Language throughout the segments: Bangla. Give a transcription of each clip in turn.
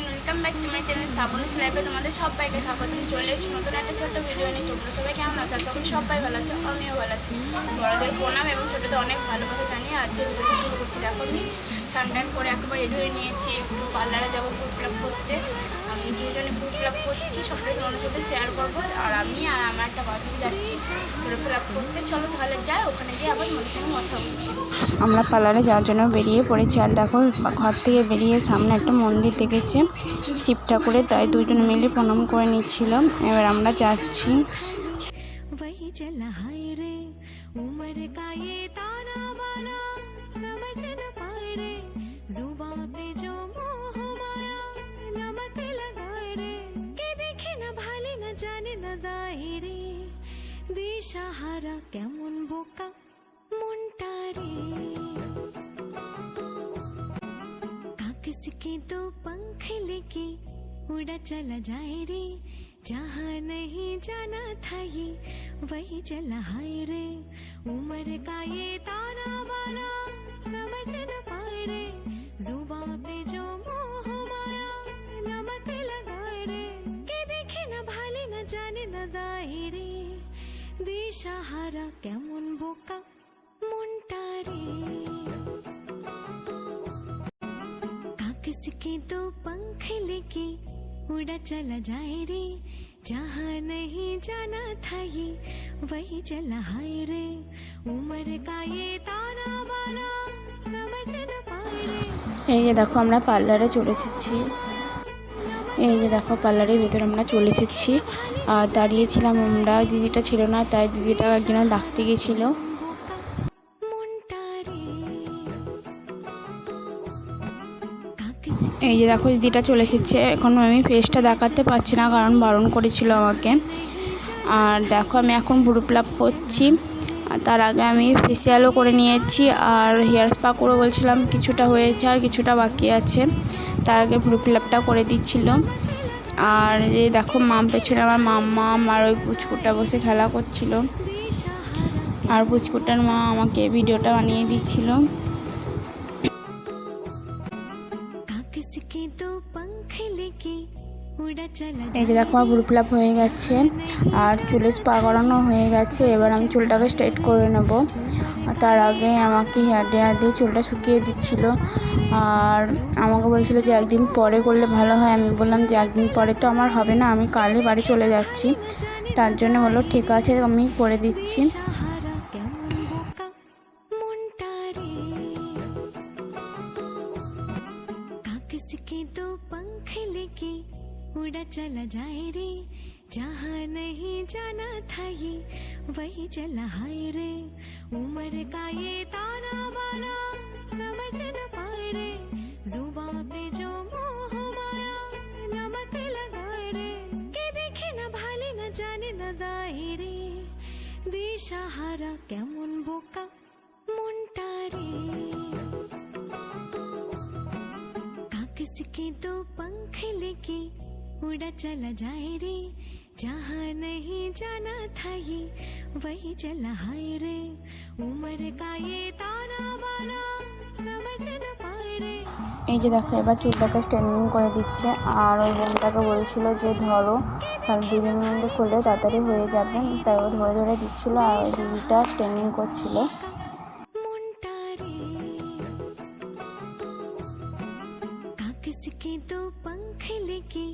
Welcome back to my channel Shrabani's লাইফে তোমাদের সবাইকে স্বাগত। চলে এসেছি নতুন একটা ছোট্ট ভিডিও নিয়ে। তোমরা সবাই কেমন আছো? আশা করি সবাই ভালো আছো, আমিও ভালো আছি। বড়দের প্রণাম এবং ছোটদের অনেক ভালোবাসা জানিয়ে আজকে ভিডিও শুরু করছি। দেখো আমি সানটান করে একবার রেডি হয়ে নিয়েছি, একটু পার্লারে যাবো ফুড ক্লাব করতে। আমি যেজন্য ফুড ক্লাব করছি সবটাই তোমাদের সাথে শেয়ার করবো। আর আমি আর আমার একটা বান্ধবী যাচ্ছি ফুড ক্লাব করতে। চলো তাহলে যাই, ওখানে গিয়ে আবার তোমাদের সঙ্গে কথা বলছি। আমরা পার্লারে যাওয়ার জন্য বেরিয়ে পড়েছি। আর দেখো ঘর থেকে বেরিয়ে সামনে একটা মন্দির দেখেছে শিব ঠাকুরের, তাই দুজন মিলে প্রণাম করে নিচ্ছিল। এবার আমরা যাচ্ছি। দিশাহারা কেমন বোকা মনটা রে, किसके दो पंख लेके उड़ा चला जाए रे, जहाँ नहीं जाना था ये वही चला हाय रे। उम्र का ये ताना बाना समझ न पाए रे, जुबां पे जो मोह माया नमक लगाए रे, के देखे न भाले न जाने न दाए रे। दिशाहारा केमन बोका मुंटा रे, किसके दो पंख लेके उड़ा चला जाए रे, जहाँ नहीं जाना था ये वही चला हाय रे। उम्र का ये ताना बाना समझ न पाए रे। এই যে দেখো আমরা পার্লারে চলে এসেছি। এই যে দেখো পার্লারের ভিতরে আমরা চলে এসেছি। আর দাঁড়িয়েছিলাম আমরা, দিদিটা ছিল না তাই দিদিটা একজন ডাকতে গেছিলো। এই যে দেখো দিদিটা চলে এসেছে। এখন আমি ফেসটা দেখাতে পারছি না কারণ বারণ করেছিল আমাকে। আর দেখো আমি এখন ব্রু প্লাক করছি। আর তার আগে আমি ফেসিয়ালও করে নিয়েছি আর হেয়ার স্পা করে বলছিলাম কিছুটা হয়েছে আর কিছুটা বাকি আছে। তার আগে ব্রু প্লাকটা করে দিচ্ছিল। আর এই দেখো মাম পেছনে আমার মাম্মা আর ওই পুচকুটা বসে খেলা করছিল। আর পুচকুটার মা আমাকে ভিডিওটা বানিয়ে দিচ্ছিল। এই যে দেখো আমার ব্রু প্লাক হয়ে গেছে আর চুলে স্পা করানো হয়ে গেছে। এবার আমি চুলটাকে স্ট্রেট করে নেব। তার আগে আমাকে হেয়ার ড্রায়ার দিয়ে চুলটা শুকিয়ে দিচ্ছিল। আর আমাকে বলছিল যে একদিন পরে করলে ভালো হয়। আমি বললাম যে একদিন পরে তো আমার হবে না, আমি কালই বাড়ি চলে যাচ্ছি। তার জন্য বললো ঠিক আছে আমি করে দিচ্ছি। किसके दो पंख लेके उड़ा चला जाए रे, जहाँ नहीं जाना था ये वही चला हाय रे। उम्र का ये ताना बाना समझ न पाए रे, जुबां पे जो मोह माया नमक लगाए रे, के देखे न भाले न जाने न दाए रे। दिशाहारा केमन बोका मुंटा रे, किसके दो पंख लेके उड़ा चला जाए रे, जहाँ नहीं जाना था ये वही चला हाय रे। उम्र का ये ताना बाना समझ न पाए रे। এই যে দেখো এবার চুলটাকে স্ট্রেনিং করে দিচ্ছে। আর ওই বোনটাকে বলছিল যে ধরো, তাহলে দুজনের মধ্যে করলে তাড়াতাড়ি হয়ে যাবে, তাই ও ধরে ধরে দিচ্ছিল। আর ওই দিদিটা স্ট্রেনিং করছিল। किसके दो पंख लेके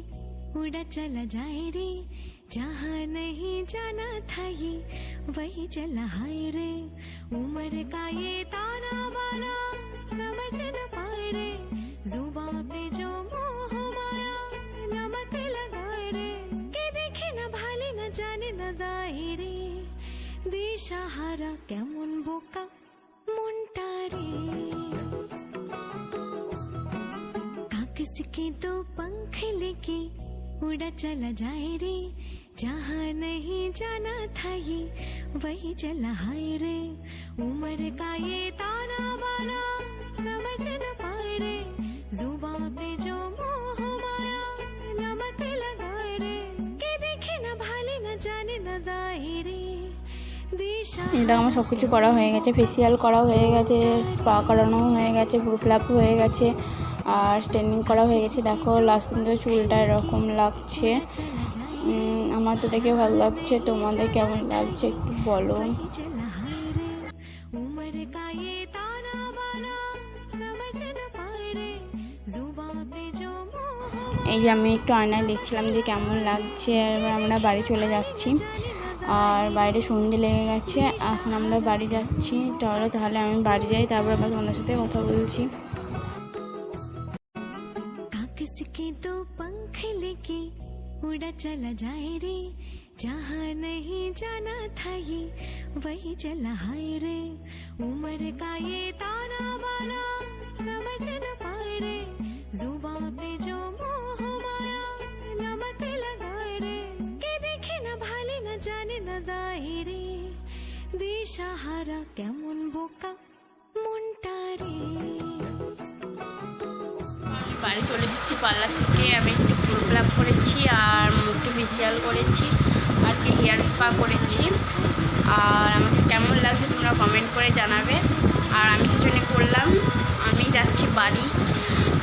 उड़ा चला जाए रे, जहाँ नहीं जाना था ये वही चला हाय रे। उम्र का ये ताना बाना समझ न पाए रे, जुबां पे जो मोह माया नमक लगाए रे, के देखे न भाले न जाने न दाए रे। दिशाहारा केमन बोका मुंटा रे, किसके दो पंख लेके उड़ा चला जाए रे, जहाँ नहीं जाना था ये वही चला हाय रे। उम्र का ये ताना बाना समझ न पाए रे, जुबां पे जो मोह माया नमक लगाए रे, के देखे न भाले न जाने न दाए रे। दिशा এই দেখো আমার সব কিছু করা হয়ে গেছে, ফেসিয়াল করা হয়ে গেছে, স্পা করানো হয়ে গেছে, ব্রু প্লাক হয়ে গেছে, আর স্ট্রেনিং করা হয়ে গেছে। দেখো লাস্ট পর্যন্ত চুলটা এরকম লাগছে। আমার তো দেখে ভালো লাগছে, তোমাদের কেমন লাগছে একটু বলো। चला हाय रे उम्र का ये ताना बाना समझ न पाए रे जुबां पे जो मोह এই যে আমি একটু আয়নায় দেখছিলাম যে কেমন লাগছে। আর এবার আমরা বাড়ি চলে যাচ্ছি, আর বাইরে সন্ধে লেগে গেছে, এখন আমরা বাড়ি যাচ্ছি। চলো তাহলে আমি বাড়ি যাই, তারপর আবার তোমাদের সাথে কথা বলছি। कागज के दो पंख लेके उड़ा चला जाए रे जहाँ नहीं जाना था ये वही चला हाय रे उम्र का ये ताना बाना समझ न पाए रे जुबां पे जो मोह माया नमक लगाए रे के देखे न भाले न जाने न गाए रे दिशाहारा केमन बोका मुंटा रे বাড়ি চলে এসেছি পার্লার থেকে। আমি একটু ব্রু প্লাক করেছি, আর মুখে ফেসিয়াল করেছি, আর কি হেয়ার স্পা করেছি। আর আমাকে কেমন লাগছে তোমরা কমেন্ট করে জানাবে। আর আমি কিছু নিয়ে করলাম, আমি যাচ্ছি বাড়ি।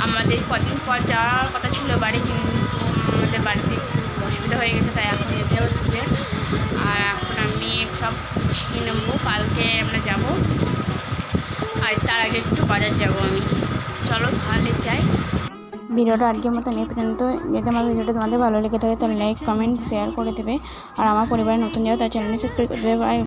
আমাদের কদিন পর যাওয়ার কথা ছিল বাড়ি, কিন্তু আমাদের বাড়িতে একটু অসুবিধা হয়ে গেছে, তাই এখন যেতে হচ্ছে। আর এখন আমি সব গুছিয়ে নেবো, কালকে আমরা যাব। আর তার আগে একটু বাজার যাব আমি। চলো তাহলে যাই। ভিডিওটা আজকের মতো এই পর্যন্ত। যদি আমার ভিডিওটা তোমাদের ভালো লেগে থাকে তাহলে লাইক কমেন্ট শেয়ার করে দেবে। আর আমার পরিবারের নতুন যারা তার চ্যানেলটি সাবস্ক্রাইব করে দেবে। বাই।